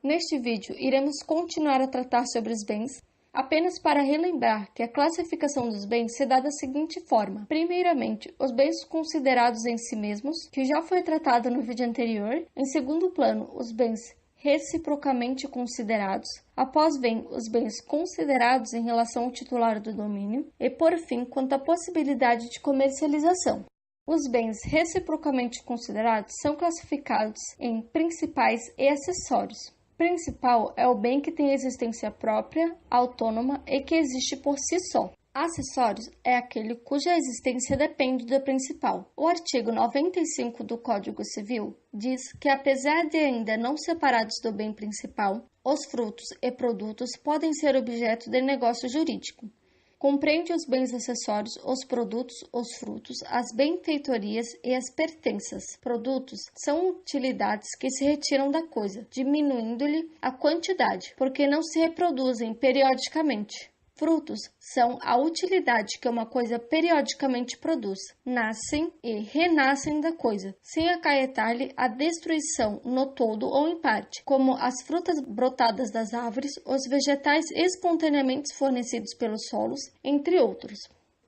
Neste vídeo, iremos continuar a tratar sobre os bens, apenas para relembrar que a classificação dos bens se dá da seguinte forma. Primeiramente, os bens considerados em si mesmos, que já foi tratado no vídeo anterior. Em segundo plano, os bens reciprocamente considerados. Após vem os bens considerados em relação ao titular do domínio. E, por fim, quanto à possibilidade de comercialização. Os bens reciprocamente considerados são classificados em principais e acessórios. Principal é o bem que tem existência própria, autônoma e que existe por si só. Acessórios é aquele cuja existência depende do principal. O artigo 95 do Código Civil diz que, apesar de ainda não separados do bem principal, os frutos e produtos podem ser objeto de negócio jurídico. Compreende os bens acessórios, os produtos, os frutos, as benfeitorias e as pertenças. Produtos são utilidades que se retiram da coisa, diminuindo-lhe a quantidade, porque não se reproduzem periodicamente. Frutos são a utilidade que uma coisa periodicamente produz, nascem e renascem da coisa, sem acarretar-lhe a destruição no todo ou em parte, como as frutas brotadas das árvores, os vegetais espontaneamente fornecidos pelos solos, entre outros.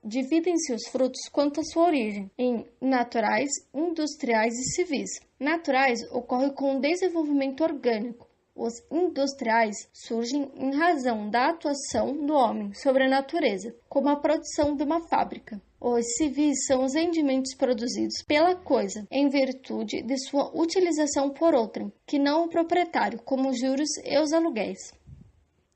Dividem-se os frutos quanto à sua origem, em naturais, industriais e civis. Naturais ocorre com o desenvolvimento orgânico. Os industriais surgem em razão da atuação do homem sobre a natureza, como a produção de uma fábrica. Os civis são os rendimentos produzidos pela coisa, em virtude de sua utilização por outrem, que não o proprietário, como os juros e os aluguéis.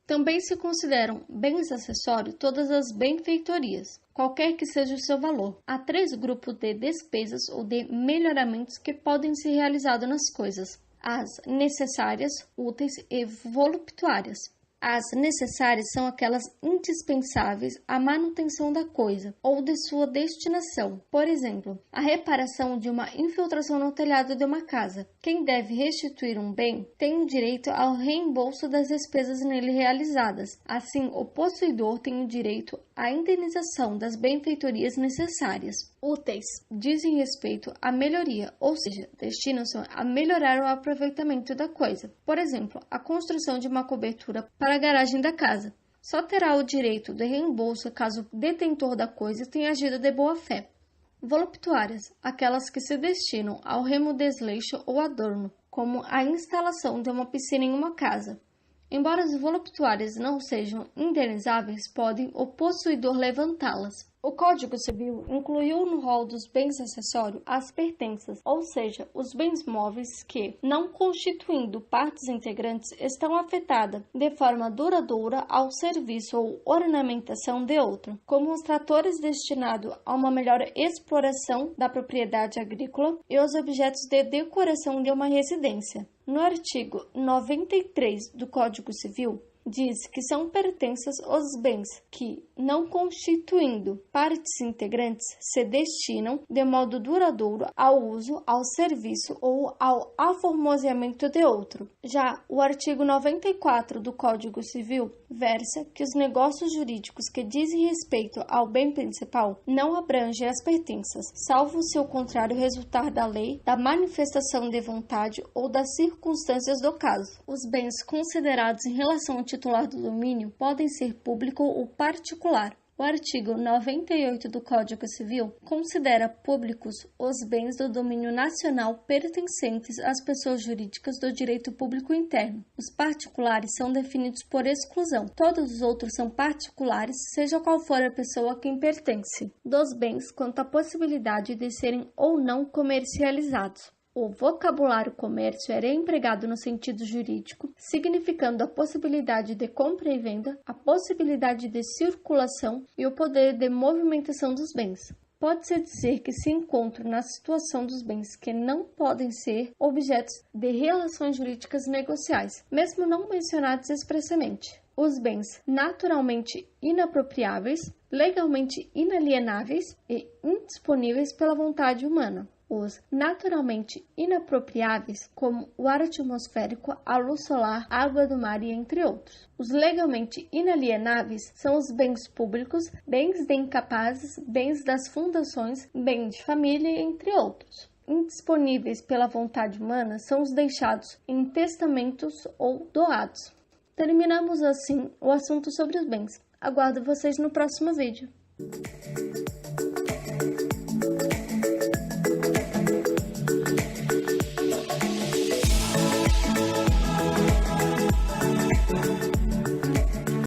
Também se consideram bens acessórios todas as benfeitorias, qualquer que seja o seu valor. Há 3 grupos de despesas ou de melhoramentos que podem ser realizados nas coisas: as necessárias, úteis e voluptuárias. As necessárias são aquelas indispensáveis à manutenção da coisa ou de sua destinação. Por exemplo, a reparação de uma infiltração no telhado de uma casa. Quem deve restituir um bem tem o direito ao reembolso das despesas nele realizadas. Assim, o possuidor tem o direito à indenização das benfeitorias necessárias. Úteis dizem respeito à melhoria, ou seja, destinam-se a melhorar o aproveitamento da coisa. Por exemplo, a construção de uma cobertura para a garagem da casa. Só terá o direito de reembolso caso o detentor da coisa tenha agido de boa fé. Voluptuárias, aquelas que se destinam ao remo desleixo ou adorno, como a instalação de uma piscina em uma casa. Embora as voluptuárias não sejam indenizáveis, podem o possuidor levantá-las. O Código Civil incluiu no rol dos bens acessórios as pertenças, ou seja, os bens móveis que, não constituindo partes integrantes, estão afetadas de forma duradoura ao serviço ou ornamentação de outro, como os tratores destinados a uma melhor exploração da propriedade agrícola e os objetos de decoração de uma residência. No artigo 93 do Código Civil, diz que são pertenças os bens que, não constituindo partes integrantes, se destinam de modo duradouro ao uso, ao serviço ou ao aformoseamento de outro. Já o artigo 94 do Código Civil versa que os negócios jurídicos que dizem respeito ao bem principal não abrangem as pertenças, salvo se o contrário resultar da lei, da manifestação de vontade ou das circunstâncias do caso. Os bens considerados em relação ao titular do domínio podem ser público ou particular. O artigo 98 do Código Civil considera públicos os bens do domínio nacional pertencentes às pessoas jurídicas do direito público interno. Os particulares são definidos por exclusão. Todos os outros são particulares, seja qual for a pessoa a quem pertence, dos bens quanto à possibilidade de serem ou não comercializados. O vocabulário comércio era empregado no sentido jurídico, significando a possibilidade de compra e venda, a possibilidade de circulação e o poder de movimentação dos bens. Pode-se dizer que se encontram na situação dos bens que não podem ser objetos de relações jurídicas negociais, mesmo não mencionados expressamente. Os bens naturalmente inapropriáveis, legalmente inalienáveis e indisponíveis pela vontade humana. Os naturalmente inapropriáveis, como o ar atmosférico, a luz solar, a água do mar e entre outros. Os legalmente inalienáveis são os bens públicos, bens de incapazes, bens das fundações, bens de família, entre outros. indisponíveis pela vontade humana são os deixados em testamentos ou doados. Terminamos assim o assunto sobre os bens. Aguardo vocês no próximo vídeo.